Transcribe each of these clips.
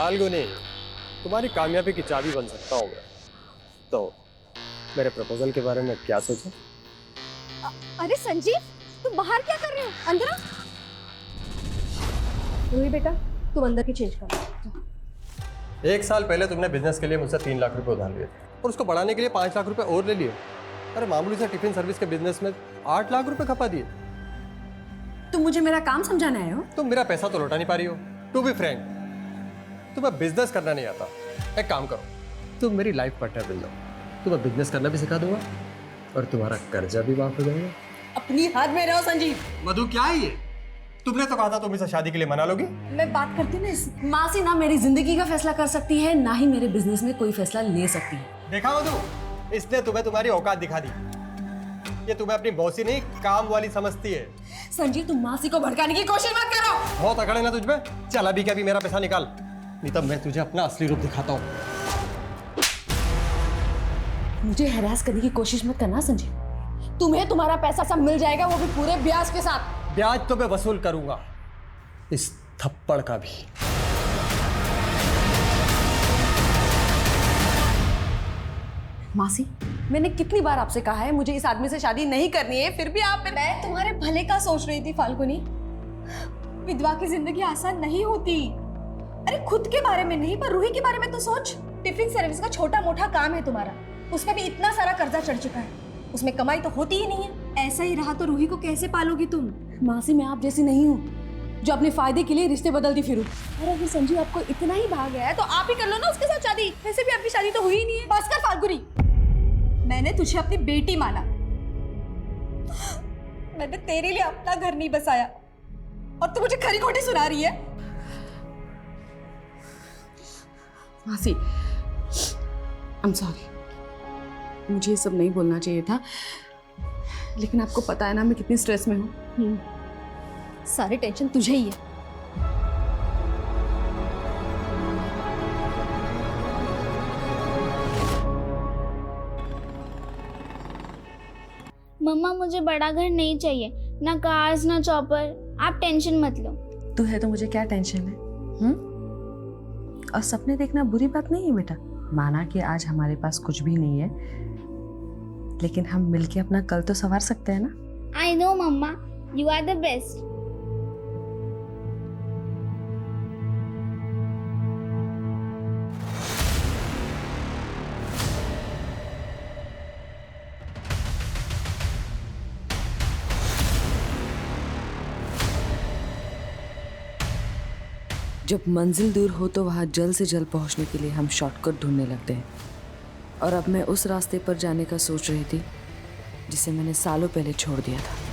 फाल्गुनी, तुम्हारी कामयाबी की चाबी बन सकता हूँ मैं। तो मेरे प्रपोजल के बारे में क्या सोचा? अरे संजीव, तुम बाहर क्या कर रहे हो? अंदर आओ। रूही बेटा, तुम अंदर की चेंज कर लो। 1 साल पहले तुमने बिजनेस के लिए मुझसे 3 लाख रुपए उधार लिए थे और उसको बढ़ाने के लिए 5 लाख रुपए और ले लिए। अरे मामूली से टिफिन सर्विस के बिजनेस में 8 लाख रुपए खपा दिए। तुम मुझे मेरा काम समझाने आए हो? तुम मेरा पैसा तो लौटा नहीं पा रही हो। टू बी फ्रैंक, तुम्हें बिजनेस करना नहीं आता। एक काम करो, तुम मेरी लाइफ पार्टनर बन जाओ। तुम्हें बिजनेस करना भी सिखा दूंगा और तुम्हारा कर्जा भी माफ हो जाएगा। अपनी हाथ में रहो संजीव। मधु, क्या है ये? तुमने तो कहा था तुम इसे शादी के लिए मना लोगी। मैं बात करती ना इस मासी ना मेरी जिंदगी का फैसला कर सकती है, ना ही मेरे बिजनेस में कोई फैसला ले सकती है। देखा मधु, इसने तुम्हें तुम्हारी औकात दिखा दी। ये तुम्हें अपनी बॉसी नहीं, काम वाली समझती है। संजीव, तुम मासी को भड़काने की कोशिश मत करो। बहुत अकड़ है ना तुझमें। चल अभी क्या भी मेरा पैसा निकाल, नहीं तब मैं तुझे अपना असली रूप दिखाता हूँ। मुझे हैरास करने की कोशिश मत करना संजीव। तुम्हें तुम्हारा पैसा सब मिल जाएगा, वो भी पूरे ब्याज के साथ। ब्याज तो मैं वसूल करूंगा, इस थप्पड़ का भी। मासी, मैंने कितनी बार आपसे कहा है मुझे इस आदमी से शादी नहीं करनी है, फिर भी आप। मैं तुम्हारे भले का सोच रही थी फाल्गुनी। विधवा की जिंदगी आसान नहीं होती। अरे खुद के बारे में नहीं, पर रूही के बारे में तो सोच। टिफिन सर्विस का छोटा मोटा काम है तुम्हारा, उसमें भी इतना सारा कर्जा चढ़ चुका है, उसमें कमाई तो होती ही नहीं है। ऐसा ही रहा तो रूही को कैसे पालोगी तुम? मासी, मैं आप जैसी नहीं हूँ जो अपने फायदे के लिए रिश्ते बदलती फिरूं। अरे अगर संजीव आपको इतना ही भाग गया है तो आप ही कर लो ना उसके साथ शादी। वैसे भी आपकी शादी तो हुई ही नहीं है। बस कर फाल्गुनी, मैंने तुझे अपनी बेटी माना, मैंने तेरे लिए अपना घर नहीं बसाया और तू मुझे खरी खोटी सुना रही है। मासी, आई एम सॉरी, मुझे ये सब नहीं बोलना चाहिए था, लेकिन आपको पता है ना मैं कितनी स्ट्रेस में हूँ। सारी टेंशन तुझे ही है। मम्मा, मुझे बड़ा घर नहीं चाहिए, ना कार्स ना चॉपर। आप टेंशन मत लो। तू है तो मुझे क्या टेंशन है? और सपने देखना बुरी बात नहीं है बेटा। माना कि आज हमारे पास कुछ भी नहीं है, लेकिन हम मिलके अपना कल तो संवार सकते हैं ना। I know mamma, you are the best. जब मंजिल दूर हो तो वहाँ जल्द से जल्द पहुँचने के लिए हम शॉर्टकट ढूंढने लगते हैं, और अब मैं उस रास्ते पर जाने का सोच रही थी जिसे मैंने सालों पहले छोड़ दिया था।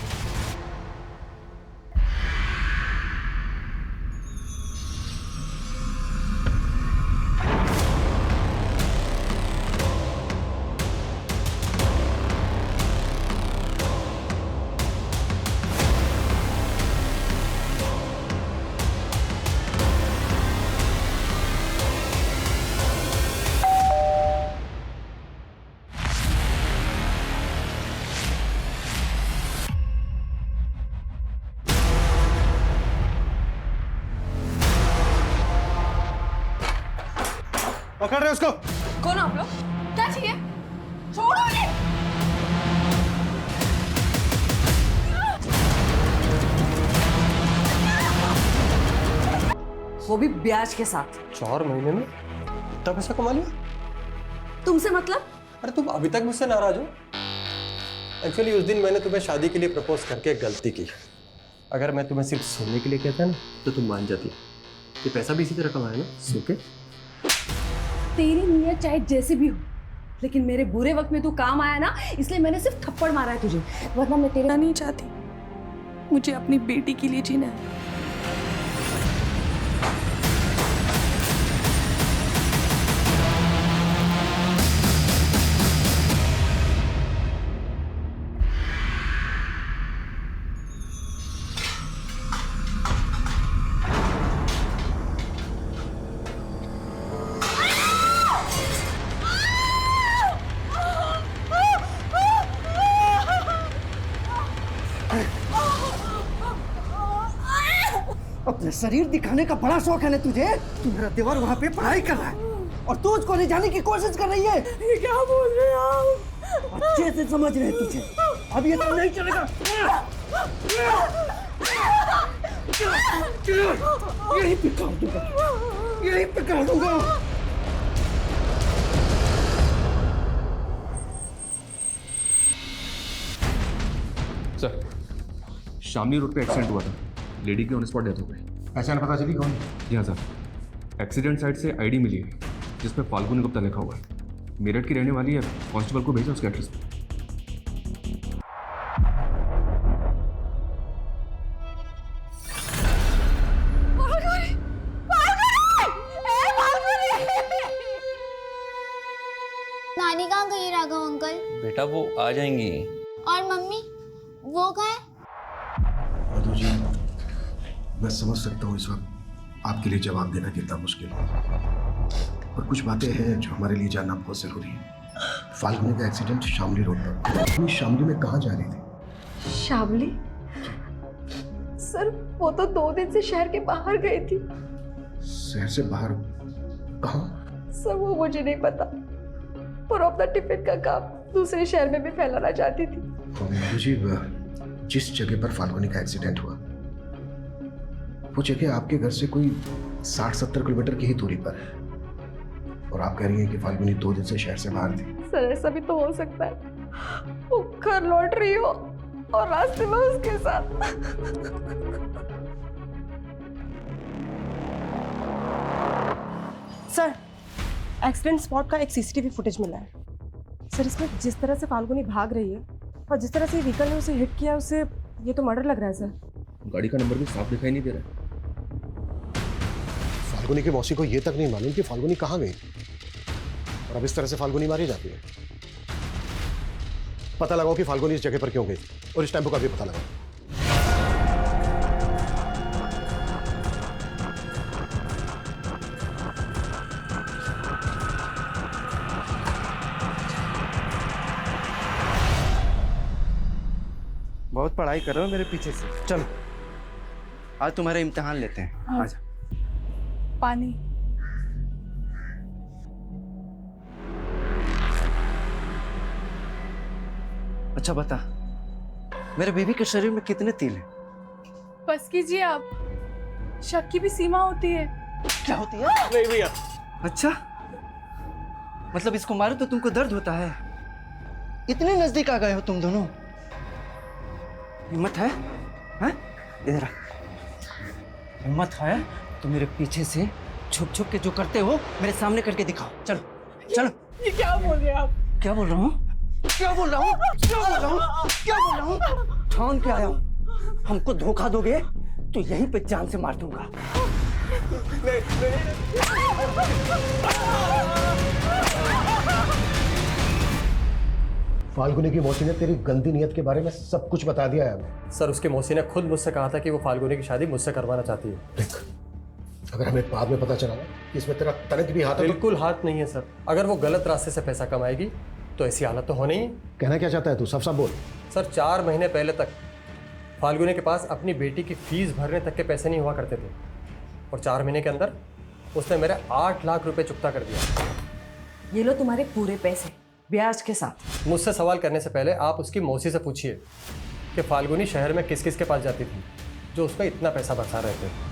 पकड़ रहे उसको। कौन आप लोग? क्या चाहिए? छोड़ो ये। वो भी ब्याज के साथ। 4 महीने में इतना पैसा कमा लिया? तुमसे मतलब? अरे तुम अभी तक मुझसे नाराज हो? एक्चुअली उस दिन मैंने तुम्हें शादी के लिए प्रपोज करके गलती की। अगर मैं तुम्हें सिर्फ सोने के लिए कहता ना तो तुम मान जाती। ये पैसा भी इसी तरह कमाया ना, सो के। तेरी नीयत चाहे जैसी भी हो, लेकिन मेरे बुरे वक्त में तू काम आया ना, इसलिए मैंने सिर्फ थप्पड़ मारा है तुझे, वरना मैं तेरा नहीं चाहती। मुझे अपनी बेटी के लिए जीना है। शरीर दिखाने का बड़ा शौक है ना तुझे? तुम्हारा देवर वहाँ पे पढ़ाई कर रहा है और तू उसको ले जाने की कोशिश कर रही है। ये क्या बोल रहे हैं आप? अच्छे से समझ रहे तुझे, अब ये सब नहीं चलेगा। यही पे काट दूंगा, यही पे काट दूंगा। सर, शामली रोड पे एक्सीडेंट हुआ था। लेडी की ऑन स्पॉट डेथ हो गई। पहचान पता चली कौन? जी हाँ सर, एक्सीडेंट साइट से आईडी मिली है जिस पर फाल्गुनी गुप्ता लिखा हुआ है। मेरठ की रहने वाली है। कांस्टेबल को भेजा उसके एड्रेस पर। नानी कहाँ गई राघव अंकल? बेटा वो आ जाएंगी। और मम्मी वो कहाँ है? मधु जी, मैं समझ सकता हूँ इस वक्त आपके लिए जवाब देना कितना मुश्किल है, पर कुछ बातें हैं जो हमारे लिए जानना बहुत जरूरी है। फाल्गुनी का एक्सीडेंट शामली रोड पर। अपनी शामली में कहाँ जा रही थी? शामली? सर वो तो 2 दिन से शहर के बाहर गई थी। शहर से बाहर कहाँ? सर वो मुझे नहीं पता, पर अपना टिफिन का काम दूसरे शहर में भी फैलाना चाहती थी। मधु जी, जिस जगह पर फाल्गुनी का एक्सीडेंट हुआ वो जगह आपके घर से कोई 60-70 किलोमीटर की ही दूरी पर है, और आप कह रही हैं कि फाल्गुनी 2 दिन से शहर से बाहर थी। सर ऐसा भी तो हो सकता है वो घर लौट रही हो और रास्ते में उसके साथ। सर, एक्सीडेंट स्पॉट का एक सीसीटीवी फुटेज मिला है। सर इसमें जिस तरह से फाल्गुनी भाग रही है और जिस तरह से व्हीकल ने उसे हिट किया, उसे ये तो मर्डर लग रहा है सर। गाड़ी का नंबर भी साफ दिखाई नहीं दे रहा है। फाल्गुनी की मौसी को ये तक नहीं मालूम कि फाल्गुनी कहाँ गई, और अब इस तरह से फाल्गुनी मारी जाती है। पता लगाओ कि फाल्गुनी इस जगह पर क्यों गई, और इस टेम्पो का भी पता लगाओ। बहुत पढ़ाई कर रहे हो मेरे पीछे से। चलो आज तुम्हारा इम्तिहान लेते हैं। आजा। पानी। अच्छा बता, मेरे बेबी के शरीर में कितने तिल हैं? बस कीजिए आप, शक की भी सीमा होती है। क्या होती है? नहीं भैया। अच्छा, मतलब इसको मारो तो तुमको दर्द होता है? इतने नजदीक आ गए हो तुम दोनों। हिम्मत है? हैं? इधर आ। हिम्मत है तो मेरे पीछे से छुप छुप के जो करते हो मेरे सामने करके दिखाओ। चलो चलो। ये क्या बोल रहे हैं आप? क्या बोल रहा हूँ? क्या बोल रहा हूँ? क्या बोल रहा हूँ? क्या बोल रहा हूँ? ठान के आया हूँ। हमको धोखा दोगे तो यहीं पे जान से मार दूंगा। फाल्गुनी की मौसी ने तेरी गंदी नीयत के बारे में सब कुछ बता दिया है हमें। सर उसकी मौसी ने खुद मुझसे कहा था कि वो फाल्गुनी की शादी मुझसे करवाना चाहती है। देख, अगर हमें बाद में पता चला ना कि इसमें तेरा तनिक भी हाथ है तो बिल्कुल हाथ नहीं है सर। अगर वो गलत रास्ते से पैसा कमाएगी तो ऐसी हालत तो होनी ही। कहना क्या चाहता है तू? सब बोल। सर 4 महीने पहले तक फाल्गुनी के पास अपनी बेटी की फीस भरने तक के पैसे नहीं हुआ करते थे, और 4 महीने के अंदर उसने मेरे 8 लाख रुपए चुकता कर दिया। ये लो तुम्हारे पूरे पैसे ब्याज के साथ। मुझसे सवाल करने से पहले आप उसकी मौसी से पूछिए कि फाल्गुनी शहर में किस किस के पास जाती थी जो उसका इतना पैसा बचा रहे थे।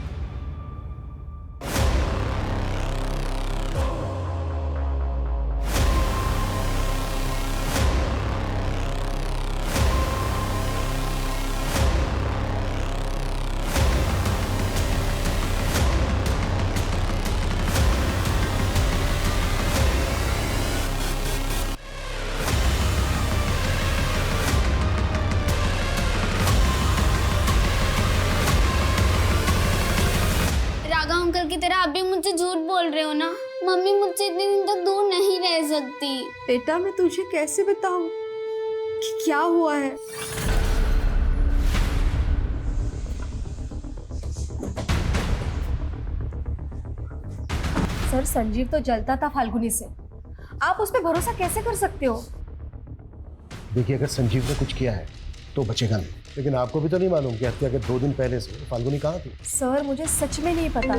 राघव अंकल की तरह आप भी मुझसे झूठ बोल रहे हो ना? मम्मी मुझसे इतने दिन तक दूर नहीं रह सकती। बेटा मैं तुझे कैसे बताऊं कि क्या हुआ है? सर संजीव तो जलता था फाल्गुनी से, आप उस पर भरोसा कैसे कर सकते हो? देखिए, अगर संजीव ने कुछ किया है तो बचेगा नहीं। लेकिन आपको भी तो नहीं मालूम कि हत्या के 2 दिन पहले से फाल्गुनी कहाँ थी? सर मुझे सच में नहीं पता।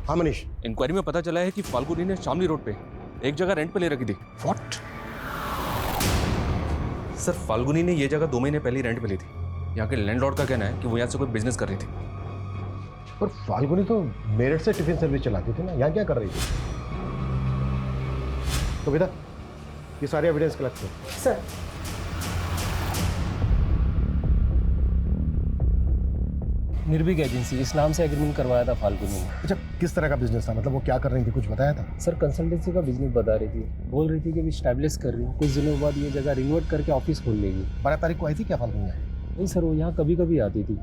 हाँ मनीष। इंक्वायरी में पता चला है कि फाल्गुनी ने शामली रोड पे एक जगह रेंट पे ले रखी थी। व्हाट? सर फाल्गुनी ने ये जगह 2 महीने पहले ही रेंट पे ली थी। यहाँ के लैंडलॉर्ड का कहना है कि वो यहाँ से कोई बिजनेस कर रही थी। पर फाल्गुनी तो मेरठ से टिफिन सर्विस चलाती थी ना, यहाँ क्या कर रही थी? तो बेटा ये सारे एविडेंस कलेक्ट करो। सर निर्भीक एजेंसी इस नाम से एग्रीमेंट करवाया था फाल्गुनी ने। अच्छा, किस तरह का बिजनेस था? मतलब वो क्या कर रही थी, कुछ बताया था? सर कंसल्टेंसी का बिजनेस बता रही थी, बोल रही थी कि स्टैब्लिश कर रही हूँ, कुछ दिनों बाद ये जगह रिनोवेट करके ऑफिस खोल लेगी। 12 तारीख को आई थी क्या फाल्गुनी? नहीं सर, वो यहाँ कभी कभी आती थी।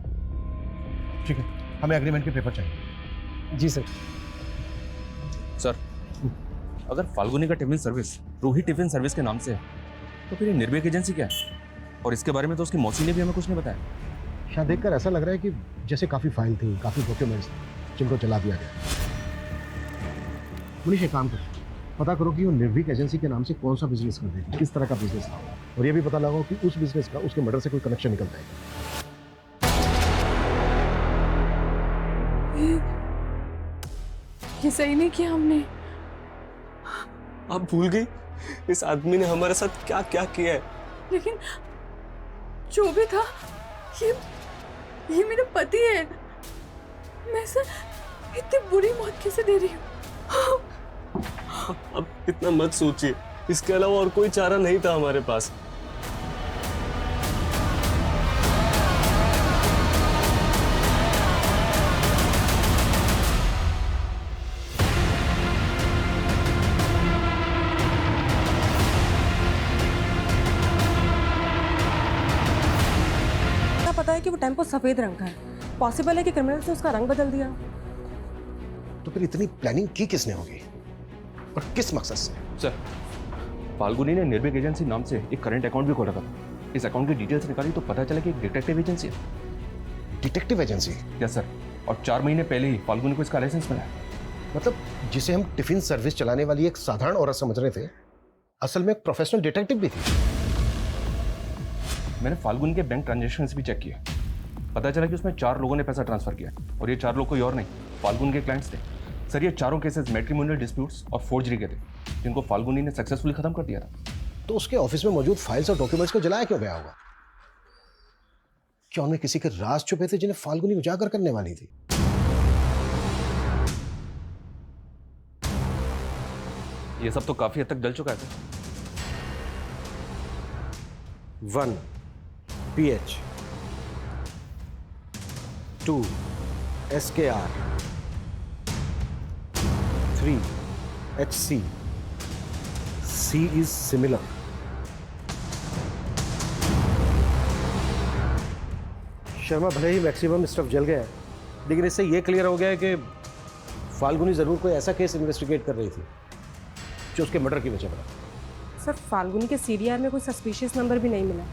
ठीक है, हमें एग्रीमेंट के पेपर चाहिए। जी सर। सर अगर फाल्गुनी का tiffin service Ruhi tiffin service के नाम से है तो फिर ये निर्भीक एजेंसी क्या है? और इसके बारे में तो उसकी मौसी ने भी हमें कुछ नहीं बताया। शायद देखकर ऐसा लग रहा है कि जैसे काफ़ी फाइल थी, काफ़ी डॉक्यूमेंट्स थे जिनको चला दिया गया। मनीष एक काम करो, पता करो कि वो निर्भीक एजेंसी के नाम से कौन सा बिजनेस कर रही थी, किस तरह का बिजनेस था, और ये भी पता लगाओ कि उस बिजनेस का उसके मर्डर से कोई कनेक्शन निकल जाएगा। ये सही नहीं किया हमने। आप भूल गई इस आदमी ने हमारे साथ क्या क्या किया है? लेकिन जो भी था ये मेरा पति है। मैं सर इतनी बुरी मौत कैसे दे रही हूँ? अब इतना मत सोचिए, इसके अलावा और कोई चारा नहीं था हमारे पास। पता है कि वो टेम्पो सफेद रंग का है। पॉसिबल है कि क्रिमिनल्स ने उसका रंग बदल दिया। तो फिर इतनी प्लानिंग की किसने होगी और किस मकसद से? सर फाल्गुनी ने निर्भीक एजेंसी नाम से एक करंट अकाउंट भी खोला था। इस अकाउंट की डिटेल्स निकाली तो पता चला कि एक डिटेक्टिव एजेंसी है। Detective agency? यस सर, और 4 महीने पहले ही फाल्गुनी को इसका लाइसेंस मिला है। मतलब जिसे हम टिफिन सर्विस चलाने वाली एक साधारण औरत समझ रहे थे, असल में एक प्रोफेशनल डिटेक्टिव भी थी। मैंने फाल्गुनी के बैंक ट्रांजैक्शंस भी चेक किए, पता चला कि उसमें 4 लोगों ने पैसा ट्रांसफर किया, और ये 4 लोग कोई और नहीं फाल्गुनी के क्लाइंट्स थे। सर ये चारों केसेस मैट्रिमोनियल डिस्प्यूट्स और फोर्जरी के थे, जिनको फाल्गुनी ने सक्सेसफुली खत्म कर दिया था। तो उसके ऑफिस में मौजूद फाइल्स और डॉक्यूमेंट्स को जलाया क्यों गया होगा? क्या उनमें किसी के राज छुपे थे जिन्हें फाल्गुनी उजागर करने वाली थी? ये सब तो काफी हद तक जल चुका है sir. 1 PH 2 SKR 3 HC C is similar। Sharma भले ही मैक्सिमम स्टफ जल गया है, लेकिन इससे ये क्लियर हो गया है कि फाल्गुनी जरूर कोई ऐसा केस इन्वेस्टिगेट कर रही थी जो उसके मर्डर की वजह बना। सर फाल्गुनी के सीडीआर में कोई सस्पिशियस नंबर भी नहीं मिला,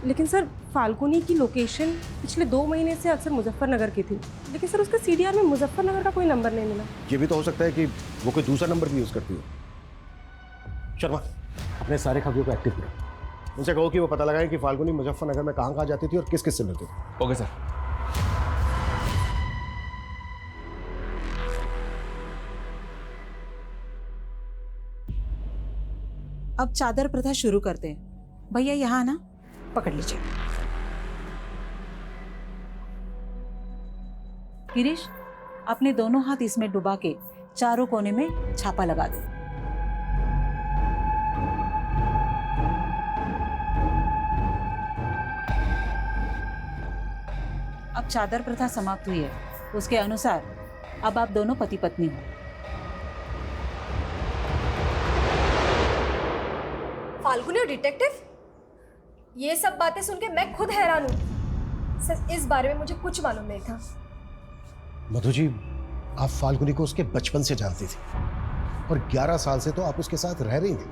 लेकिन सर फाल्गुनी की लोकेशन पिछले 2 महीने से अक्सर मुजफ्फरनगर की थी, लेकिन सर उसके सीडीआर में मुजफ्फरनगर का कोई नंबर नहीं मिला। ये भी तो हो सकता है कि वो कोई दूसरा नंबर भी यूज करती हो। शर्मा अपने सारे खबरों को एक्टिव करो, उनसे कहो कि वो पता लगाएं कि फाल्गुनी मुजफ्फरनगर में कहाँ जाती थी और किस किस से मिलती थी। Okay sir. अब चादर प्रथा शुरू करते हैं। भैया यहाँ ना पकड़ लीजिए। गिरीश अपने दोनों हाथ इसमें डुबा के चारों कोने में छापा लगा दो। अब चादर प्रथा समाप्त हुई है, उसके अनुसार अब आप दोनों पति पत्नी हो। फाल्गुनी और डिटेक्टिव, ये सब बातें सुन के मैं खुद हैरान हूँ। सर इस बारे में मुझे कुछ मालूम नहीं था। मधु जी, आप फाल्गुनी को उसके बचपन से जानती थी और 11 साल से तो आप उसके साथ रह रही थी।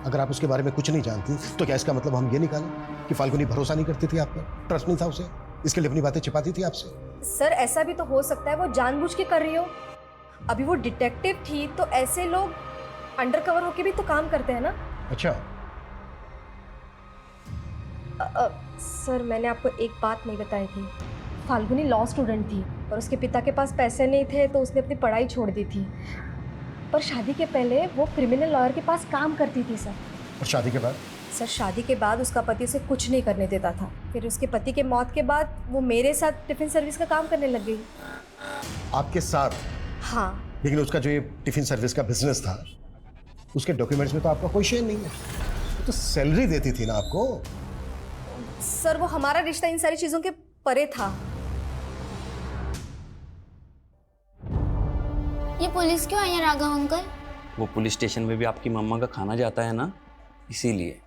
अगर आप उसके बारे में कुछ नहीं जानती तो क्या इसका मतलब हम ये निकालें कि फाल्गुनी भरोसा नहीं करती थी आप पर, ट्रस्ट नहीं था उसे, इसके लिए अपनी बातें छिपाती थी आपसे? सर ऐसा भी तो हो सकता है वो जानबूझ के कर रही हो। अभी वो डिटेक्टिव थी तो ऐसे लोग अंडर कवर होके भी तो काम करते हैं ना। अच्छा, सर मैंने आपको एक बात नहीं बताई थी। फाल्गुनी लॉ स्टूडेंट थी और उसके पिता के पास पैसे नहीं थे तो उसने अपनी पढ़ाई छोड़ दी थी। पर शादी के पहले वो क्रिमिनल लॉयर के पास काम करती थी सर। और शादी के बाद? सर शादी के बाद उसका पति उसे कुछ नहीं करने देता था। फिर उसके पति के मौत के बाद वो मेरे साथ टिफिन सर्विस का काम करने लग गई। आपके साथ? हाँ। लेकिन उसका जो ये टिफिन सर्विस का बिजनेस था, उसके डॉक्यूमेंट्स में तो आपका कोई शेयर नहीं है। वो तो सैलरी देती थी ना आपको। सर वो हमारा रिश्ता इन सारी चीज़ों के परे था। ये पुलिस क्यों आई है राघव अंकल? वो पुलिस स्टेशन में भी आपकी मम्मा का खाना जाता है ना, इसीलिए।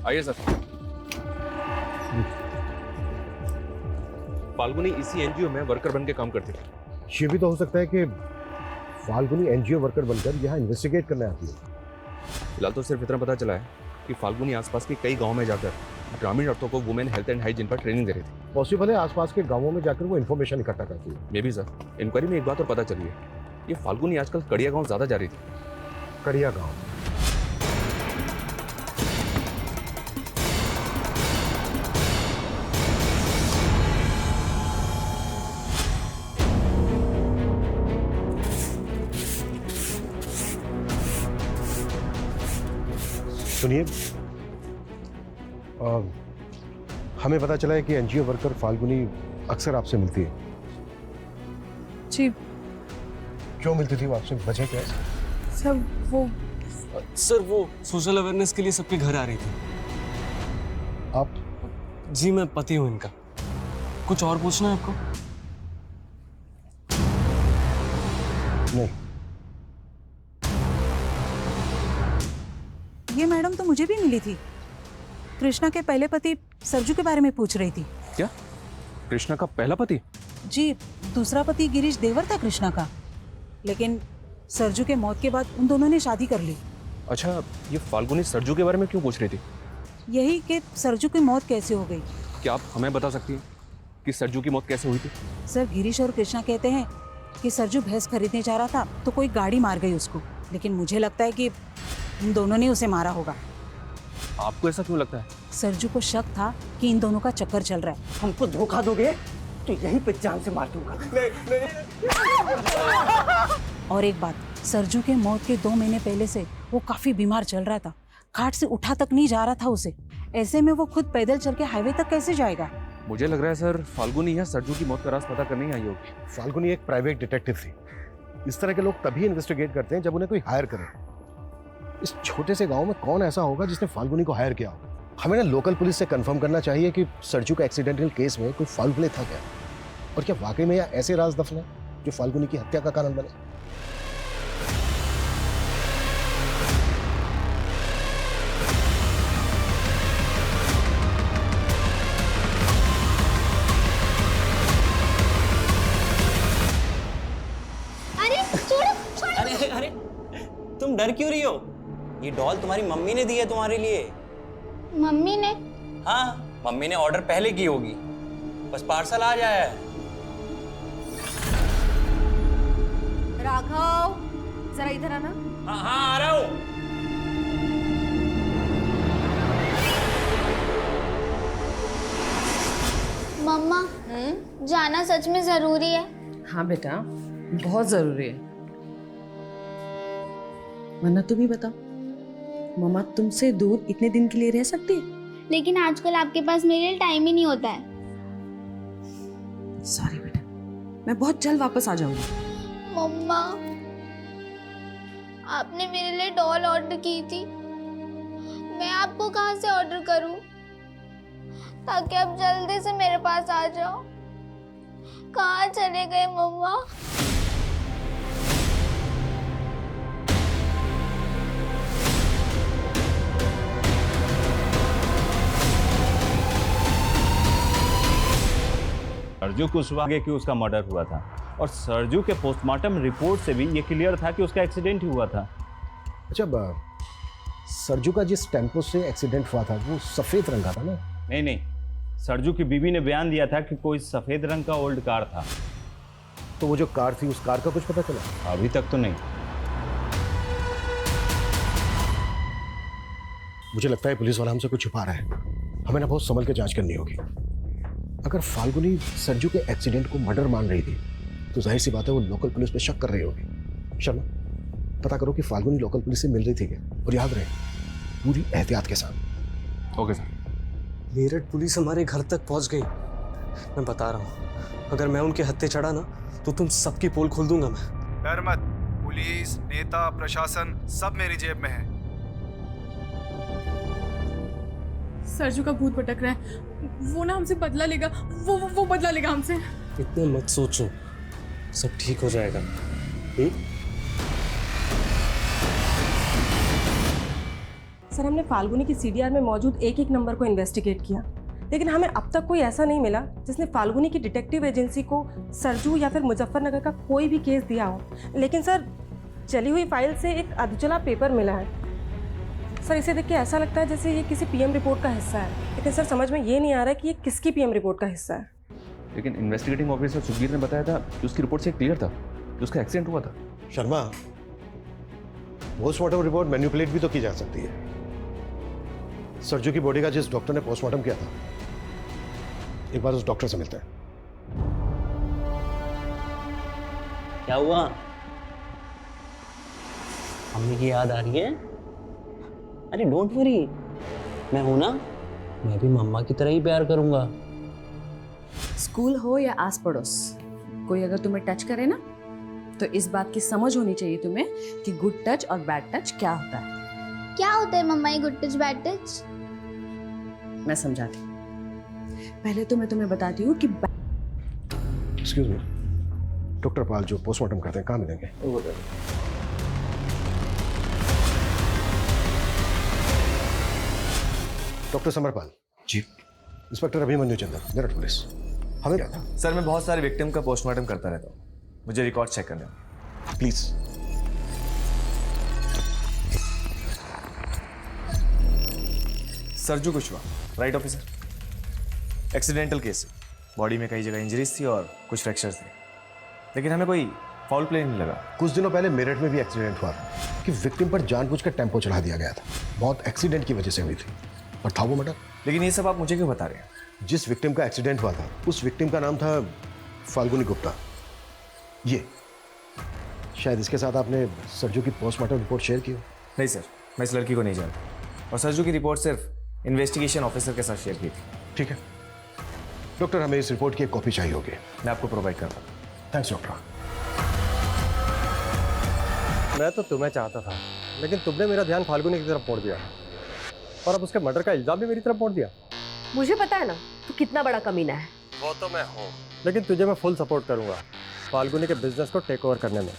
आइए सर। फाल्गुनी इसी एनजीओ में वर्कर बन के काम करती थी। ये भी तो हो सकता है कि फाल्गुनी एनजीओ वर्कर बनकर यहाँ इन्वेस्टिगेट करने आती है। फिलहाल तो सिर्फ इतना पता चला है कि फाल्गुनी आसपास के कई गांवों में जाकर ग्रामीण औरतों को वुमेन हेल्थ एंड हाइजीन पर ट्रेनिंग दे रही थी। पॉसिबल है आसपास के गांवों में जाकर वो इन्फॉर्मेशन इकट्ठा करती है। May be sir. इंक्वायरी में एक बात और पता चली है, ये फाल्गुनी आजकल कड़िया गांव ज्यादा जा रही थी। कड़िया गांव? सुनिए, हमें पता चला है कि एनजीओ वर्कर फाल्गुनी अक्सर आपसे मिलती है। जी। क्यों मिलती थी वो आपसे, वजह क्या है? सर वो सोशल अवेयरनेस के लिए सबके घर आ रही थी। आप? जी मैं पति हूँ इनका। कुछ और पूछना है आपको? नहीं। ये मैडम तो मुझे भी मिली थी। कृष्णा के पहले पति सरजू के बारे में पूछ रही थी। क्या? कृष्णा का पहला पति? जी, दूसरा पति गिरीश देवर था कृष्णा का, लेकिन सरजू के मौत के बाद उन दोनों ने शादी कर ली। अच्छा, ये फाल्गुनी सरजू के बारे में क्यों पूछ रही थी? यही कि सरजू की मौत कैसे हो गई। क्या आप हमें बता सकती हैं कि सरजू की मौत कैसे हुई थी? सर गिरीश और कृष्णा कहते हैं कि सरजू भैंस खरीदने जा रहा था तो कोई गाड़ी मार गई उसको, लेकिन मुझे लगता है कि इन दोनों ने उसे मारा होगा। आपको ऐसा क्यों लगता है? सरजू को शक था कि इन दोनों का चक्कर चल रहा है। हमको धोखा दोगे तो यहीं पे जान से मार दूंगा। और एक बात, सरजू के मौत के 2 महीने पहले से वो काफी बीमार चल रहा था। खाट से उठा तक नहीं जा रहा था उसे। ऐसे में वो खुद पैदल चल के हाईवे तक कैसे जाएगा? मुझे लग रहा है सर फाल्गुनी या सरजू की मौत का राज पता करने ही आई होगी। फाल्गुनी एक प्राइवेट डिटेक्टिव थी। इस तरह के लोग तभी इन्वेस्टिगेट करते हैं जब उन्हें कोई हायर करे। इस छोटे से गांव में कौन ऐसा होगा जिसने फाल्गुनी को हायर किया होगा? हमें ना लोकल पुलिस से कंफर्म करना चाहिए कि सरजू का एक्सीडेंटल केस में कोई फाउल प्ले था क्या, और क्या वाकई में यहाँ ऐसे राज दफन है जो फाल्गुनी की हत्या का कारण बने। अरे अरे तुम डर क्यों रही हो? ये डॉल तुम्हारी मम्मी ने दी है तुम्हारे लिए। मम्मी ने? हाँ, मम्मी ने ऑर्डर पहले की होगी, बस पार्सल आ जाया है। राघव जरा इधर आना। हाँ हाँ आ रहा हूँ। मम्मा, जाना सच में जरूरी है? हाँ बेटा, बहुत जरूरी है। वरना तुम ही बताओ, मम्मा तुमसे दूर इतने दिन के लिए रह सकती है? लेकिन आजकल आपके पास मेरे लिए टाइम ही नहीं होता है। सॉरी बेटा, मैं बहुत जल्द वापस आ जाऊंगी। मम्मा, आपने मेरे लिए डॉल ऑर्डर की थी, मैं आपको कहाँ से ऑर्डर करूं ताकि आप जल्दी से मेरे पास आ जाओ? कहाँ चले गए मम्मा? सरजू कुशवाहा की उसका मर्डर हुआ था, और सरजू के पोस्टमार्टम रिपोर्ट से भी ये क्लियर था कि उसका एक्सीडेंट ही हुआ था। अच्छा, सरजू का जिस टेम्पो से एक्सीडेंट हुआ था वो सफ़ेद रंग का था ना? नहीं, सरजू की बीवी ने बयान दिया था कि कोई सफ़ेद रंग का ओल्ड कार था। तो वो जो कार थी उस कार का कुछ पता चला? अभी तक तो नहीं। मुझे लगता है पुलिस वाला हमसे कुछ छुपा रहा है। हमें ना बहुत संभल के जांच करनी होगी। अगर फाल्गुनी सरजू के एक्सीडेंट को मर्डर मान रही थी तो जाहिर सी बात है वो लोकल पुलिस पे शक कर रही होगी। शर्मा, पता करो कि फाल्गुनी लोकल पुलिस से मिल रही थी क्या, और याद रहे पूरी एहतियात के साथ। Okay sir. मेरठ पुलिस हमारे घर तक पहुंच गई। मैं बता रहा हूँ, अगर मैं उनके हत्थे चढ़ा ना तो तुम सबकी पोल खोल दूंगा मैं। डर मत, पुलिस, नेता, प्रशासन सब मेरी जेब में है। सरजू का भूत भटक रहा है, वो ना हमसे बदला लेगा, वो बदला लेगा हमसे। इतना मत सोचो, सब ठीक हो जाएगा। सर, हमने फाल्गुनी की सीडीआर में मौजूद एक नंबर को इन्वेस्टिगेट किया, लेकिन हमें अब तक कोई ऐसा नहीं मिला जिसने फाल्गुनी की डिटेक्टिव एजेंसी को सरजू या फिर मुजफ्फरनगर का कोई भी केस दिया हो। लेकिन सर, चली हुई फाइल से एक अधचला पेपर मिला है। सर, इसे देख के ऐसा लगता है जैसे ये किसी पीएम रिपोर्ट का हिस्सा है, लेकिन सर समझ में ये नहीं आ रहा कि ये किसकी पीएम रिपोर्ट का हिस्सा है। लेकिन इन्वेस्टिगेटिंग ऑफिसर सुखबीर ने बताया था कि उसकी रिपोर्ट से क्लियर था कि उसका एक्सीडेंट हुआ था। शर्मा, पोस्टमार्टम रिपोर्ट मैनिपुलेट भी तो की जा सकती है। सरजू की बॉडी का जिस डॉक्टर ने पोस्टमार्टम किया था, एक बार उस डॉक्टर से मिलते हैं। क्या हुआ? मम्मी की याद आ रही है? अरे डोंट वरी, मैं हूं ना, मैं भी मम्मा की तरह ही प्यार करूंगा। स्कूल हो या आस पड़ोस, कोई अगर तुम्हें टच करे ना तो इस बात की समझ होनी चाहिए तुम्हें कि गुड टच और बैड टच क्या होता है। क्या होता है मम्मा ये गुड टच बैड टच? मैं समझाती हूँ। पहले तो मैं तुम्हें बताती हूँ कि एक्सक्यूज मी, डॉक्टर पाल जो पोस्टमार्टम करते हैं कहाँ मिलेंगे? डॉक्टर समरपाल जी। इंस्पेक्टर अभिमन्यु चंद्र, मेरठ पुलिस। हमें क्या था? सर, मैं बहुत सारे विक्टिम का पोस्टमार्टम करता रहता हूँ, मुझे रिकॉर्ड चेक करना है please. Sarju Kushwaha, right officer? Accidental case है, बॉडी में कई जगह इंजरीज थी और कुछ फ्रैक्चर्स थे, लेकिन हमें कोई फाउल प्ले नहीं लगा। कुछ दिनों पहले मेरठ में भी एक्सीडेंट हुआ था कि विक्टिम पर जानबूझकर टेम्पो चढ़ा दिया गया था। बहुत एक्सीडेंट की वजह से हुई थी, और था वो मर्डर। लेकिन ये सब आप मुझे क्यों बता रहे हैं? जिस विक्टिम का एक्सीडेंट हुआ था उस विक्टिम का नाम था फाल्गुनी गुप्ता। ये शायद इसके साथ आपने सरजू की पोस्टमार्टम रिपोर्ट शेयर की हो। नहीं सर, मैं इस लड़की को नहीं जानता, और सरजू की रिपोर्ट सिर्फ इन्वेस्टिगेशन ऑफिसर के साथ शेयर की थी। ठीक है डॉक्टर, हमें इस रिपोर्ट की एक कॉपी चाहिए होगी। मैं आपको प्रोवाइड करता हूँ। Thanks doctor. मैं तो तुम्हें चाहता था, लेकिन तुमने मेरा ध्यान फाल्गुनी की तरफ मोड़ दिया, और अब उसके मर्डर का इल्जाम भी मेरी तरफ मोड़ दिया। मुझे पता है ना तू कितना बड़ा कमीना है। वो तो मैं हूँ, लेकिन तुझे मैं फुल सपोर्ट करूंगा फाल्गुनी के बिजनेस को टेक ओवर करने में।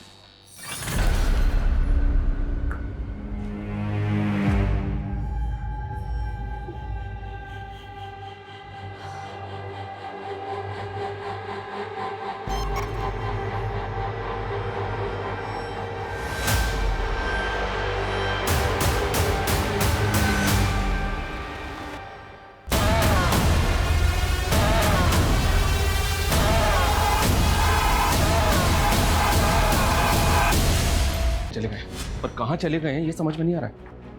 चले गए, पर कहाँ चले गए हैं ये समझ में नहीं आ रहा है।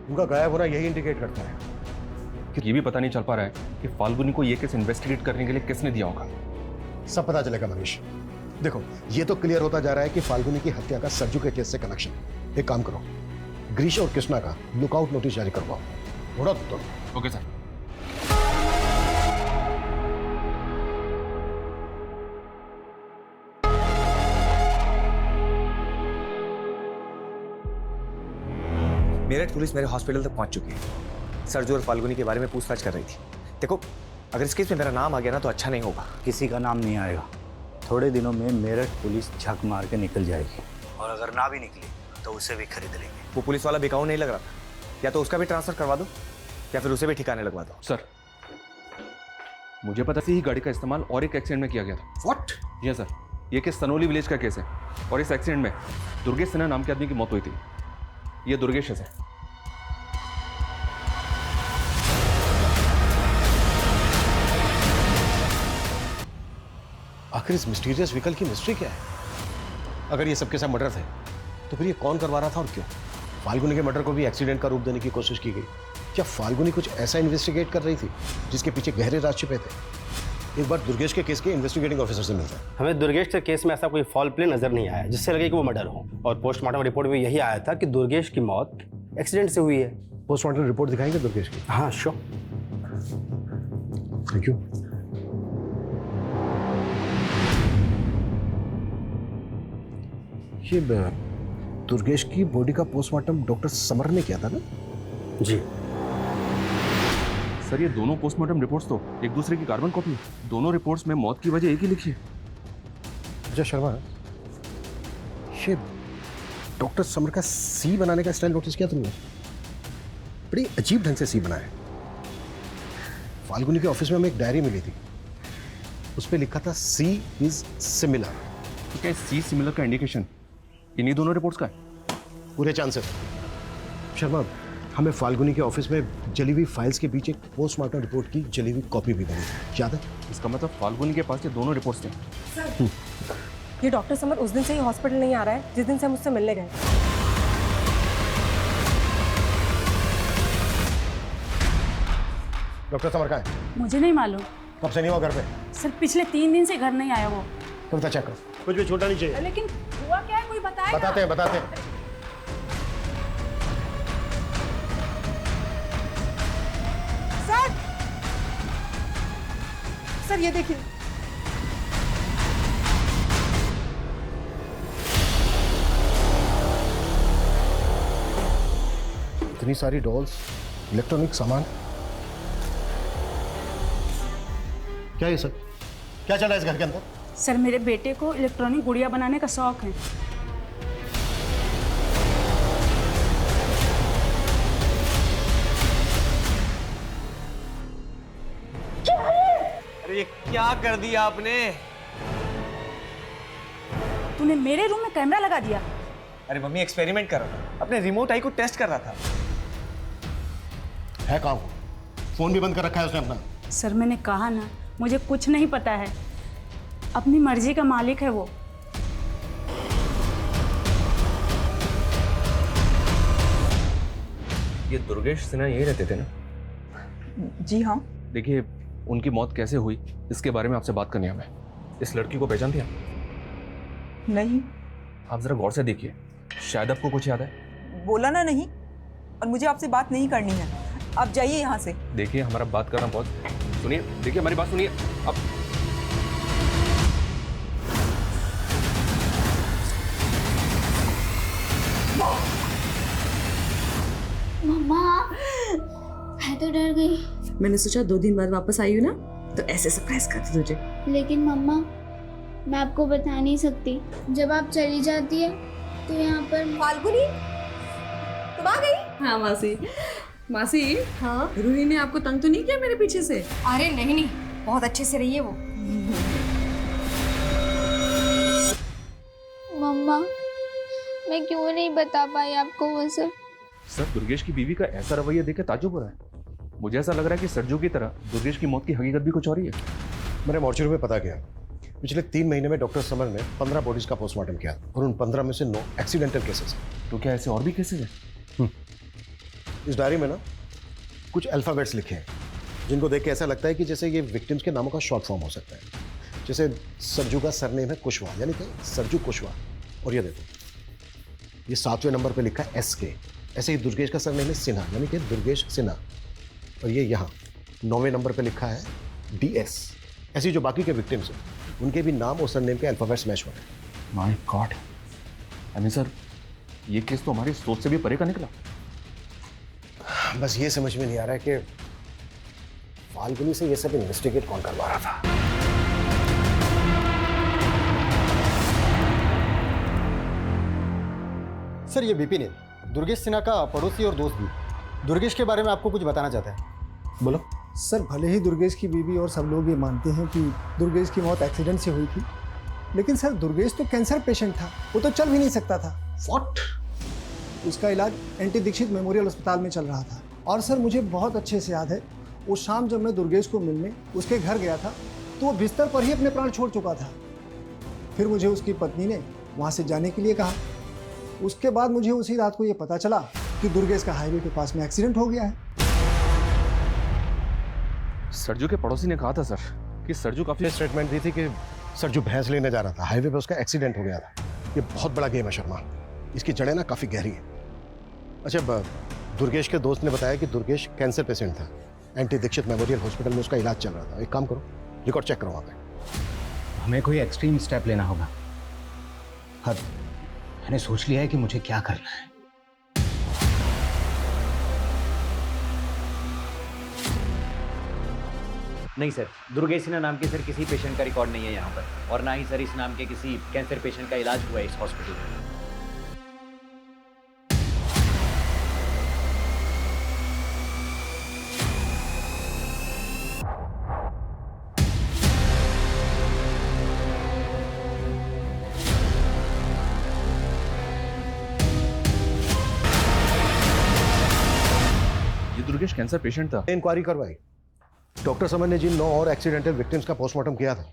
उनका गायब होना यही इंडिकेट करता है कि ये भी पता नहीं चल पा रहा है कि फाल्गुनी को ये केस इन्वेस्टिगेट करने के लिए किसने दिया होगा। सब पता चलेगा मनीष। देखो, ये तो क्लियर होता जा रहा है कि फाल्गुनी की हत्या का सरजू के केस से कनेक्शन है। एक काम करो, ग्रीश और कृष्णा का लुकआउट नोटिस जारी करवाओ। थोड़ा तो ओके सर। मेरठ पुलिस मेरे हॉस्पिटल तक पहुंच चुकी है। सरजू और फाल्गुनी के बारे में पूछताछ कर रही थी। देखो, अगर इस केस में मेरा नाम आ गया ना तो अच्छा नहीं होगा। किसी का नाम नहीं आएगा। थोड़े दिनों में मेरठ पुलिस झक मार के निकल जाएगी, और अगर ना भी निकली तो उसे भी खरीद लेंगे। वो पुलिस वाला बिकाऊ नहीं लग रहा था, या तो उसका भी ट्रांसफर करवा दो या फिर उसे भी ठिकाने लगवा दो। सर, मुझे पता थी ही गाड़ी का इस्तेमाल और एक एक्सीडेंट में किया गया था। व्हाट? जी सर, ये केस सनोली विलेज का केस है और इस एक्सीडेंट में दुर्गेश सिन्हा नाम के आदमी की मौत हुई थी। ये दुर्गेश है। आखिर इस मिस्टीरियस व्हीकल की मिस्ट्री क्या है? अगर ये सबके सब मर्डर थे तो फिर ये कौन करवा रहा था और क्यों? फाल्गुनी के मर्डर को भी एक्सीडेंट का रूप देने की कोशिश की गई। क्या फाल्गुनी कुछ ऐसा इन्वेस्टिगेट कर रही थी जिसके पीछे गहरे राज छिपे थे? एक बार दुर्गेश के केस के इन्वेस्टिगेटिंग ऑफिसर से मिलता है। हमें दुर्गेश के केस में ऐसा कोई फॉल प्ले नजर नहीं आया जिससे लगे कि वो मर्डर हो, और पोस्टमार्टम रिपोर्ट में यही आया था कि दुर्गेश की मौत एक्सीडेंट से हुई है। पोस्टमार्टम रिपोर्ट दिखाएंगे दुर्गेश की? हाँ श्योर। Thank you. ये दुर्गेश की बॉडी का पोस्टमार्टम डॉक्टर समर ने किया था ना? जी सर, ये दोनों पोस्टमार्टम रिपोर्ट्स तो एक दूसरे की कार्बन कॉपी है। दोनों रिपोर्ट्स में मौत की वजह एक ही लिखी है। अच्छा शर्मा, ये डॉक्टर समर का सी बनाने का स्टाइल नोटिस किया तुमने? बड़ी अजीब ढंग से सी बनाया। फाल्गुनी के ऑफिस में हमें एक डायरी मिली थी, उस पर लिखा था सी इज सिमिलर। तो क्या सी सिमिलर का इंडिकेशन इन्हीं दोनों रिपोर्ट्स का है? पूरे चांसेस। शर्मा, हमें फाल्गुनी के ऑफिस में जली हुई फाइल्स के बीच एक पोस्टमार्टम रिपोर्ट की जली हुई कॉपी भी बनी थी, याद है? इसका मतलब फाल्गुनी के पास ये दोनों रिपोर्ट्स थे। ये डॉक्टर समर उस दिन से ही हॉस्पिटल नहीं आ रहा है जिस दिन से हम उससे मिलने गए। डॉक्टर समर कहाँ है? मुझे नहीं मालूम। कब से नहीं हुआ घर पे? सर पिछले 3 दिन से घर नहीं आया वो। कविता चेक करो, कुछ भी छूटा नहीं चाहिए। लेकिन हुआ क्या है, कोई बताएगा? बताते हैं। सर ये देखिए, इतनी सारी डॉल्स, इलेक्ट्रॉनिक सामान, क्या ये सब? क्या चल रहा है इस घर के अंदर? सर मेरे बेटे को इलेक्ट्रॉनिक गुड़िया बनाने का शौक है। अरे ये क्या कर दिया आपने? तूने मेरे रूम में कैमरा लगा दिया। अरे मम्मी एक्सपेरिमेंट कर रहा था, अपने रिमोट आई को टेस्ट कर रहा था। है कहाँ वो? फोन भी बंद कर रखा है उसने अपना। सर मैंने कहा ना, मुझे कुछ नहीं पता है। अपनी मर्जी का मालिक है वो। ये दुर्गेश सिन्हा यही रहते थे ना? जी हाँ। देखिए, उनकी मौत कैसे हुई इसके बारे में आपसे बात करनी है हमें। इस लड़की को पहचानती हैं? नहीं। आप जरा गौर से देखिए, शायद आपको कुछ याद है। बोला ना नहीं, और मुझे आपसे बात नहीं करनी है। आप जाइए यहाँ से। देखिए, हमारा बात करना बहुत, सुनिए, देखिए हमारी बात सुनिए। अब मम्मा, मैं तो डर गई। मैंने सोचा 2 दिन बाद वापस आई हूँ ना, तो ऐसे सरप्राइज करती तुझे। लेकिन मम्मा, मैं आपको बता नहीं सकती। जब आप चली जाती है तो यहाँ पर फाल्गुनी, तुम आ गई? हाँ मासी। हाँ, रूही ने आपको तंग तो नहीं किया मेरे पीछे से? अरे नहीं, बहुत अच्छे से रही है वो। मम्मा, मैं क्यों नहीं बता पाई आपको वो सब? सर, दुर्गेश की बीवी का ऐसा रवैया देख के ताज्जुब हो रहा है। मुझे ऐसा लग रहा है कि सरजू की तरह दुर्गेश की मौत की हकीकत भी कुछ और ही है। मैंने मॉर्चरी में पता किया, पिछले 3 महीने में डॉक्टर समर ने 15 बॉडीज का पोस्टमार्टम किया और उन 15 में से 9 एक्सीडेंटल केसेस हैं। तो क्या ऐसे और भी केसेस हैं? इस डायरी में ना कुछ अल्फाबेट्स लिखे हैं जिनको देख के ऐसा लगता है कि जैसे ये विक्टिम्स के नामों का शॉर्ट फॉर्म हो सकता है। जैसे सरजू का सरनेम है कुशवाहा, यानी कि सरजू कुशवाहा, और ये देखो ये 7वें नंबर पे लिखा है SK। ऐसे ही दुर्गेश का सरनेम है सिन्हा, यानी कि दुर्गेश सिन्हा, और ये यहाँ 9वें नंबर पे लिखा है DS। ऐसी जो बाकी के विक्टिम्स हैं उनके भी नाम और सरनेम के अल्फाबेट्स मैच हो रहे हैं। माय गॉड, अमीन सर, ये केस तो हमारी सोच से भी परे का निकला। बस ये समझ में नहीं आ रहा है कि फाल्गुनी से ये सब इन्वेस्टिगेट कौन करवा रहा था। सर ये विपिन है, दुर्गेश सिन्हा का पड़ोसी और दोस्त भी। दुर्गेश के बारे में आपको कुछ बताना चाहता है। बोलो। सर भले ही दुर्गेश की बीवी और सब लोग ये मानते हैं कि दुर्गेश की मौत एक्सीडेंट से हुई थी, लेकिन सर दुर्गेश तो कैंसर पेशेंट था, वो तो चल भी नहीं सकता था। व्हाट? उसका इलाज एनटी दीक्षित मेमोरियल अस्पताल में चल रहा था। और सर मुझे बहुत अच्छे से याद है, वो शाम जब मैं दुर्गेश को मिलने उसके घर गया था तो वो बिस्तर पर ही अपने प्राण छोड़ चुका था। फिर मुझे उसकी पत्नी ने वहाँ से जाने के लिए कहा। उसके बाद मुझे उसी रात को ये पता चला कि दुर्गेश का हाईवे के पास में एक्सीडेंट हो गया है। सरजू के पड़ोसी ने कहा था सर कि सरजू काफी स्टेटमेंट दी थी कि सरजू भैंस लेने जा रहा था, हाईवे पे उसका एक्सीडेंट हो गया था। ये बहुत बड़ा गेम है शर्मा, इसकी जड़ें ना काफ़ी गहरी है। अच्छा, दुर्गेश के दोस्त ने बताया कि दुर्गेश कैंसर पेशेंट था, एनटी दीक्षित मेमोरियल हॉस्पिटल में उसका इलाज चल रहा था। एक काम करो, रिकॉर्ड चेक करो वहाँ पे। हमें कोई एक्सट्रीम स्टेप लेना होगा। हद, मैंने सोच लिया है कि मुझे क्या करना है। नहीं सर, दुर्गेश सिन्हा नाम के सर किसी पेशेंट का रिकॉर्ड नहीं है यहाँ पर, और ना ही सर इस नाम के किसी कैंसर पेशेंट का इलाज हुआ है इस हॉस्पिटल में। ये दुर्गेश कैंसर पेशेंट था। इंक्वायरी करवाई, डॉक्टर समन ने जिन 9 और एक्सीडेंटल विक्टिम्स का पोस्टमार्टम किया था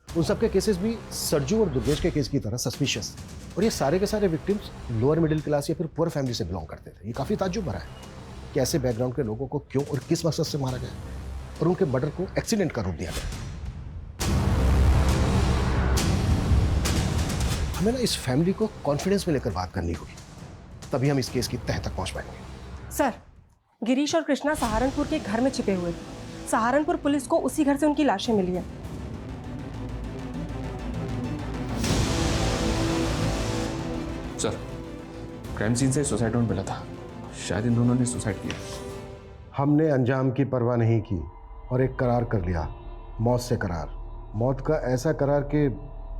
उन सबके केसेस भी सरजू और दुर्गेश के केस की तरह सस्पिशियस थे। और ये सारे के सारे विक्टिम्स लोअर मिडिल क्लास या फिर पुअर फैमिली से बिलोंग करते थे। ये काफ़ी ताज्जुब भरा है कि ऐसे बैकग्राउंड के लोगों को क्यों और किस मकसद से मारा गया और उनके मर्डर को एक्सीडेंट का रूप दिया गया। हमें ना इस फैमिली को कॉन्फिडेंस में लेकर बात करनी होगी, तभी हम इस केस की तह तक पहुंच पाएंगे। सर, गिरीश और कृष्णा सहारनपुर के घर में छिपे हुए थे। सहारनपुर पुलिस को उसी घर से उनकी लाशें मिली हैं। सर, क्राइम सीन से सुसाइड नोट मिला था, शायद इन दोनों ने सुसाइड किया। हमने अंजाम की परवाह नहीं की और एक करार कर लिया, मौत से करार। मौत का ऐसा करार कि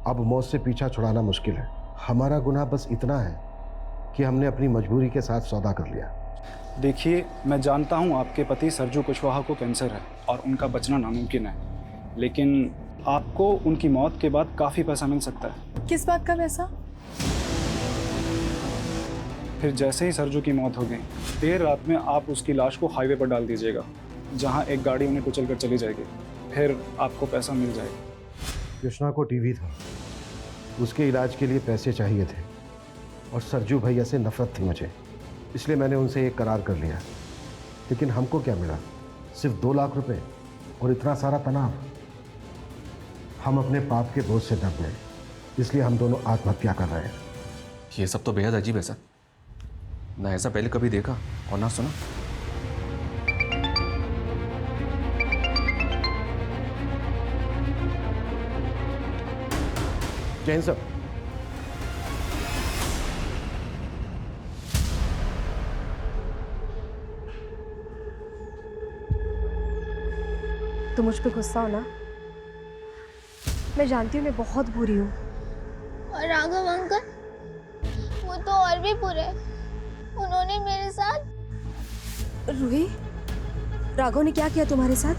अब मौत से पीछा छुड़ाना मुश्किल है। हमारा गुनाह बस इतना है कि हमने अपनी मजबूरी के साथ सौदा कर लिया। देखिए, मैं जानता हूँ आपके पति सरजू कुशवाहा को कैंसर है और उनका बचना नामुमकिन है, लेकिन आपको उनकी मौत के बाद काफ़ी पैसा मिल सकता है। किस बात का पैसा? फिर जैसे ही सरजू की मौत हो गई, देर रात में आप उसकी लाश को हाईवे पर डाल दीजिएगा, जहाँ एक गाड़ी उन्हें कुचल कर चली जाएगी। फिर आपको पैसा मिल जाएगा। कृष्णा को टीवी था, उसके इलाज के लिए पैसे चाहिए थे और सरजू भैया से नफरत थी मुझे, इसलिए मैंने उनसे एक करार कर लिया। लेकिन हमको क्या मिला? सिर्फ 2 लाख रुपए और इतना सारा तनाव। हम अपने पाप के बोझ से दब गए, इसलिए हम दोनों आत्महत्या कर रहे हैं। ये सब तो बेहद अजीब है सर, ना ऐसा पहले कभी देखा और ना सुना। जैन साहब, तो मुझ पे गुस्सा हो ना? मैं जानती हूँ मैं बहुत बुरी हूँ। और राघव अंकल, वो तो और भी बुरे। उन्होंने मेरे साथ। रूही, राघव ने क्या किया तुम्हारे साथ?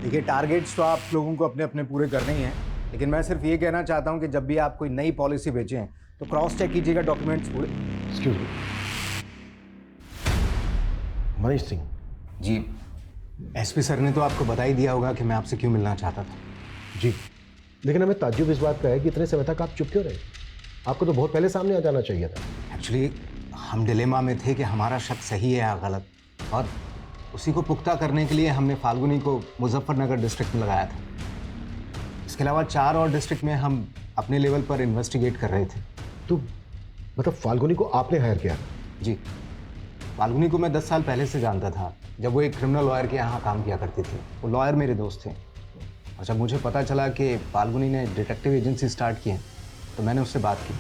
देखिए, टारगेट्स तो आप लोगों को अपने अपने पूरे करने ही हैं, लेकिन मैं सिर्फ ये कहना चाहता हूँ कि जब भी आप कोई नई पॉलिसी भेजें तो क्रॉस चेक कीजिएगा डॉक्यूमेंट्स पूरे। Excuse me, Manish Singh ji. SP sir ने तो आपको बता ही दिया होगा कि मैं आपसे क्यों मिलना चाहता था। जी, लेकिन हमें ताज्जुब इस बात का है कि इतने समय तक आप चुप क्यों रहे? आपको तो बहुत पहले सामने आ जाना चाहिए था। एक्चुअली हम डिलेमा में थे कि हमारा शक सही है या गलत, और उसी को पुख्ता करने के लिए हमने फाल्गुनी को मुजफ्फरनगर डिस्ट्रिक्ट में लगाया था। इसके अलावा 4 और डिस्ट्रिक्ट में हम अपने लेवल पर इन्वेस्टिगेट कर रहे थे। तो मतलब फाल्गुनी को आपने हायर किया? जी, फाल्गुनी को मैं 10 साल पहले से जानता था, जब वो एक क्रिमिनल लॉयर के यहाँ काम किया करती थी। वो लॉयर मेरे दोस्त थे, और जब मुझे पता चला कि फाल्गुनी ने डिटेक्टिव एजेंसी स्टार्ट की है तो मैंने उससे बात की।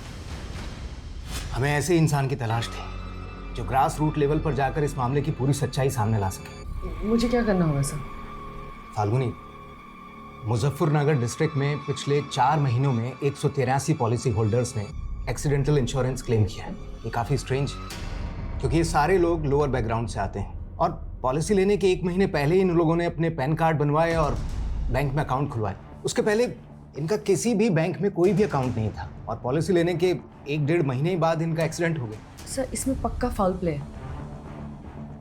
हमें ऐसे इंसान की तलाश थी जो ग्रास रूट लेवल पर जाकर इस मामले की पूरी सच्चाई सामने ला सके। मुझे क्या करना होगा सर? फाल्गुनी, मुजफ्फरनगर डिस्ट्रिक्ट में पिछले 4 महीनों में 183 पॉलिसी होल्डर्स ने एक्सीडेंटल इंश्योरेंस क्लेम किया है। ये काफ़ी स्ट्रेंज है, क्योंकि ये सारे लोग लोअर बैकग्राउंड से आते हैं, और पॉलिसी लेने के 1 महीने पहले ही इन लोगों ने अपने पैन कार्ड बनवाए और बैंक में अकाउंट खुलवाए। उसके पहले इनका किसी भी बैंक में कोई भी अकाउंट नहीं था और पॉलिसी लेने के 1-1.5 महीने बाद इनका एक्सीडेंट हो गया। सर इसमें पक्का फाउल प्ले है,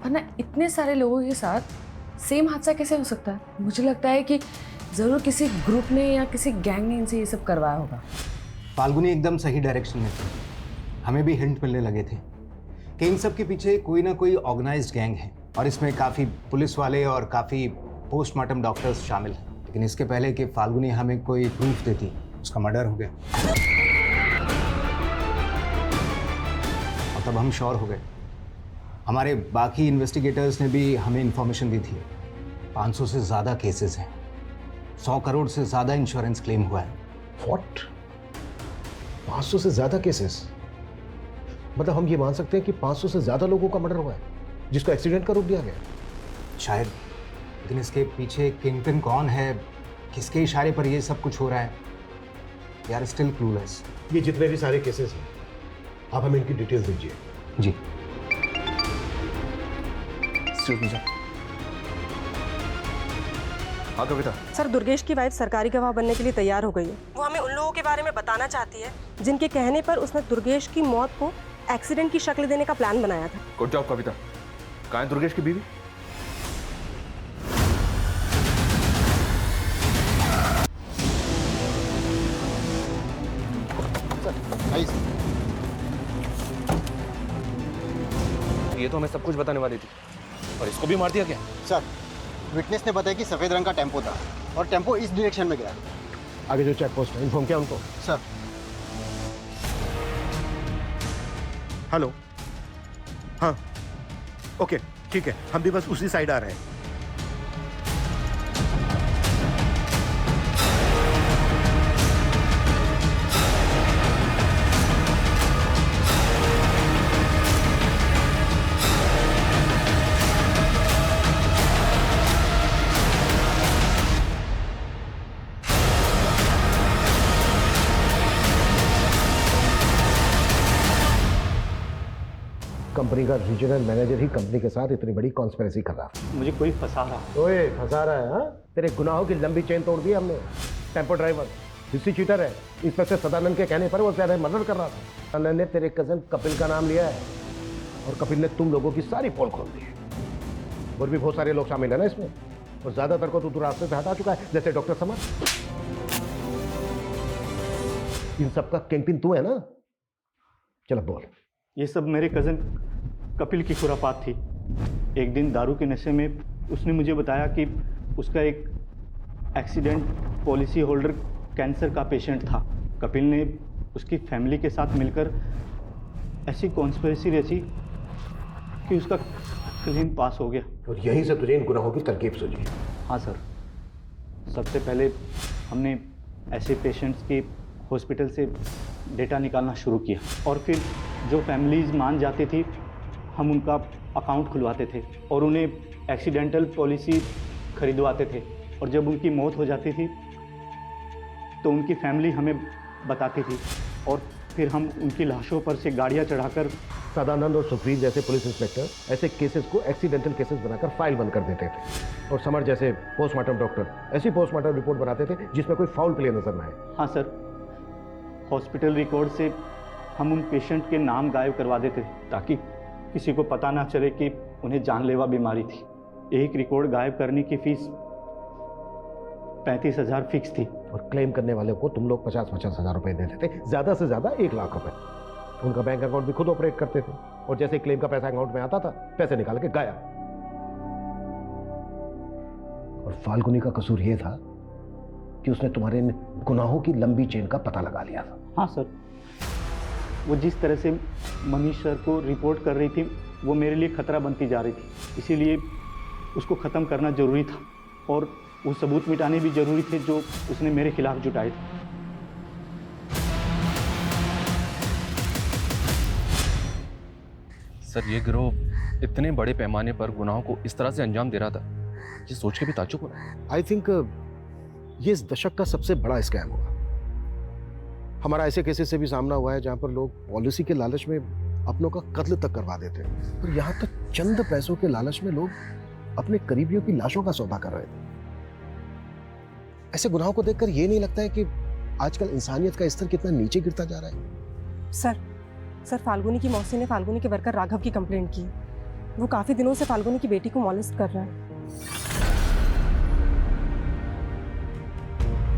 वरना इतने सारे लोगों के साथ सेम हादसा कैसे हो सकता है? मुझे लगता है कि ज़रूर किसी ग्रुप ने या किसी गैंग ने इनसे ये सब करवाया होगा। फाल्गुनी एकदम सही डायरेक्शन में थी। हमें भी हिंट मिलने लगे थे कि इन सब के पीछे कोई ना कोई ऑर्गेनाइज्ड गैंग है और इसमें काफ़ी पुलिस वाले और काफ़ी पोस्टमार्टम डॉक्टर्स शामिल हैं। लेकिन इसके पहले कि फाल्गुनी हमें कोई प्रूफ देती, उसका मर्डर हो गया और तब हम श्योर हो गए। हमारे बाकी इन्वेस्टिगेटर्स ने भी हमें इंफॉर्मेशन दी थी। 500 से ज़्यादा केसेस हैं, 100 करोड़ से ज़्यादा इंश्योरेंस क्लेम हुआ है। व्हाट? 500 से ज़्यादा केसेस? मतलब हम ये मान सकते हैं कि 500 से ज़्यादा लोगों का मर्डर हुआ है जिसको एक्सीडेंट का रूप दिया गया? शायद, लेकिन इसके पीछे किंगपिन कौन है, किसके इशारे पर ये सब कुछ हो रहा है, वी आर स्टिल क्लूलेस। ये जितने भी सारे केसेस हैं, आप हमें इनकी डिटेल्स दीजिए। जी। हाँ कविता। सर, दुर्गेश की वाइफ सरकारी गवाह बनने के लिए तैयार हो गई है। वो हमें उन लोगों के बारे में बताना चाहती है जिनके कहने पर उसने दुर्गेश की मौत को एक्सीडेंट की शक्ल देने का प्लान बनाया था। गुड जॉब कविता। कहाँ है दुर्गेश की बीवी? ये तो हमें सब कुछ बताने वाली थी और इसको भी मार दिया क्या? सर, विटनेस ने बताया कि सफ़ेद रंग का टेम्पो था और टेम्पो इस डायरेक्शन में गया। आगे जो चेक पोस्ट है, इन्फॉर्म किया उनको? सर। हेलो, हाँ ओके ठीक है, हम भी बस उसी साइड आ रहे हैं। कंपनी का रीजनल मैनेजर ही कंपनी के साथ इतनी बड़ी कॉन्स्पिरेसी कर रहा था। मुझे कोई फंसा रहा। ओए फंसा रहा है? हाँ, तेरे गुनाहों की लंबी चेन तोड़ दी हमने। टेम्पो ड्राइवर हिस्ट्री चीटर है। इंस्पेक्टर सदानंद के कहने पर वो प्यारे मर्डर कर रहा था। सदानंद ने तेरे कजन कपिल का नाम लिया है और कपिल ने तुम लोगों की सारी पोल खोल दी है। और भी बहुत सारे लोग शामिल है ना इसमें, और ज्यादातर को तो रास्ते से हटा चुका है, जैसे डॉक्टर समर। इन सबका किंगपिन तू है ना? चलो बोल। ये सब मेरे कज़न कपिल की खुरापात थी। एक दिन दारू के नशे में उसने मुझे बताया कि उसका एक एक्सीडेंट पॉलिसी होल्डर कैंसर का पेशेंट था। कपिल ने उसकी फैमिली के साथ मिलकर ऐसी कॉन्स्पिरेसी रची कि उसका क्लेम पास हो गया। और यहीं से तुझे इन गुनाहों की तरकीब सूझी? हाँ सर, सबसे पहले हमने ऐसे पेशेंट्स के हॉस्पिटल से डेटा निकालना शुरू किया और फिर जो फैमिलीज़ मान जाती थी हम उनका अकाउंट खुलवाते थे और उन्हें एक्सीडेंटल पॉलिसी खरीदवाते थे। और जब उनकी मौत हो जाती थी तो उनकी फैमिली हमें बताती थी और फिर हम उनकी लाशों पर से गाड़ियाँ चढ़ाकर सदानंद और सुखवीर जैसे पुलिस इंस्पेक्टर ऐसे केसेस को एक्सीडेंटल केसेस बनाकर फाइल बंद कर देते थे। और समर जैसे पोस्टमार्टम डॉक्टर ऐसी पोस्टमार्टम रिपोर्ट बनाते थे जिसमें कोई फाउल प्ले नजर न आए। हाँ सर, हॉस्पिटल रिकॉर्ड से हम उन पेशेंट के नाम गायब करवा देते थे ताकि किसी को पता ना चले कि उन्हें जानलेवा बीमारी थी। एक रिकॉर्ड गायब करने की फीस 35,000 फिक्स थी। और क्लेम करने वाले को तुम लोग 50-50 हज़ार रुपए देते थे, ज़्यादा से ज़्यादा 1 लाख रुपए। उनका बैंक अकाउंट भी खुद ऑपरेट करते थे और जैसे क्लेम का पैसा अकाउंट में आता था पैसे निकाल के गायब। और फाल्गुनी का कसूर यह था कि उसने तुम्हारे गुनाहों की लंबी चेन का पता लगा लिया था। हाँ सर, वो जिस तरह से मनीष सर को रिपोर्ट कर रही थी वो मेरे लिए खतरा बनती जा रही थी, इसीलिए उसको ख़त्म करना ज़रूरी था और वो सबूत मिटाने भी ज़रूरी थे जो उसने मेरे खिलाफ जुटाए थे। सर, ये गिरोह इतने बड़े पैमाने पर गुनाहों को इस तरह से अंजाम दे रहा था, ये सोच के भी ताज्जुब हो रहा है। आई थिंक ये इस दशक का सबसे बड़ा स्कैम होगा। हमारा ऐसे केसेस से भी सामना हुआ है जहां पर लोग पॉलिसी के लालच में अपनों का कत्ल तक करवा देते हैं, और यहाँ तक चंद पैसों के लालच में लोग अपने करीबियों की लाशों का सौदा कर रहे थे। ऐसे गुनाहों को देखकर ये नहीं लगता है कि आजकल इंसानियत का स्तर कितना नीचे गिरता जा रहा है? सर फाल्गुनी की मौसी ने फाल्गुनी के वर्कर राघव की कंप्लेंट की। वो काफ़ी दिनों से फाल्गुनी की बेटी को मॉलेस्ट कर रहा है।